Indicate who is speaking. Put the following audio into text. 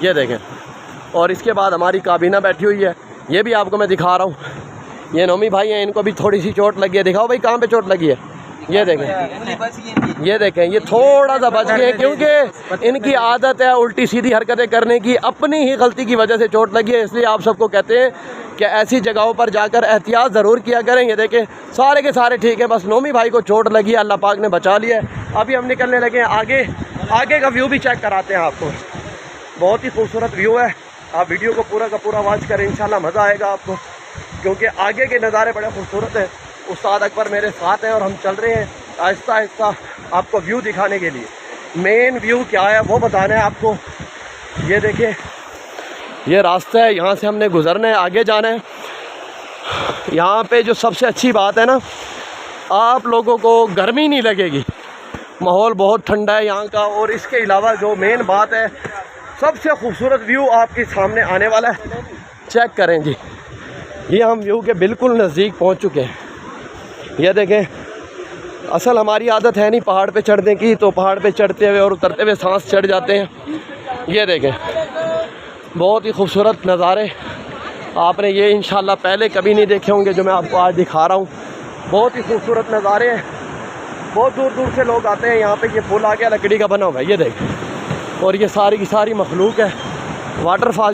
Speaker 1: ये देखें। और इसके बाद हमारी काबीना बैठी हुई है, ये भी आपको मैं दिखा रहा हूँ। ये नोमी भाई हैं, इनको भी थोड़ी सी चोट लगी है। दिखाओ भाई कहाँ पे चोट लगी है। ये देखें, ये देखें, ये थोड़ा सा बच गए क्योंकि इनकी आदत है उल्टी सीधी हरकतें करने की। अपनी ही गलती की वजह से चोट लगी है, इसलिए आप सबको कहते हैं कि ऐसी जगहों पर जाकर एहतियात ज़रूर किया करें। ये देखें सारे के सारे ठीक है, बस नोमी भाई को चोट लगी है, अल्लाह पाक ने बचा लिया है। अभी हम निकलने लगे हैं आगे। आगे का व्यू भी चेक कराते हैं आपको, बहुत ही खूबसूरत व्यू है। आप वीडियो को पूरा का पूरा वॉच करें, इंशाल्लाह मज़ा आएगा आपको, क्योंकि आगे के नज़ारे बड़े खूबसूरत हैं। उस्ताद अकबर मेरे साथ हैं और हम चल रहे हैं आहिस्ता आहिस्ता आपको व्यू दिखाने के लिए। मेन व्यू क्या है वो बताना है आपको। ये देखिए, ये रास्ता है, यहाँ से हमने गुज़रना है, आगे जाना है। यहाँ पे जो सबसे अच्छी बात है ना, आप लोगों को गर्मी नहीं लगेगी, माहौल बहुत ठंडा है यहाँ का। और इसके अलावा जो मेन बात है, सबसे खूबसूरत व्यू आपके सामने आने वाला है। चेक करें जी, ये हम व्यू के बिल्कुल नज़दीक पहुँच चुके हैं। ये देखें, असल हमारी आदत है नहीं पहाड़ पे चढ़ने की, तो पहाड़ पे चढ़ते हुए और उतरते हुए सांस चढ़ जाते हैं। ये देखें, बहुत ही खूबसूरत नज़ारे, आपने ये इंशाल्लाह पहले कभी नहीं देखे होंगे जो मैं आपको आज दिखा रहा हूँ। बहुत ही खूबसूरत नज़ारे हैं, बहुत दूर दूर से लोग आते हैं यहाँ पे। ये पुल आ गया लकड़ी का बना हुआ है, ये देखें, और ये सारी की सारी मखलूक है। वाटरफॉल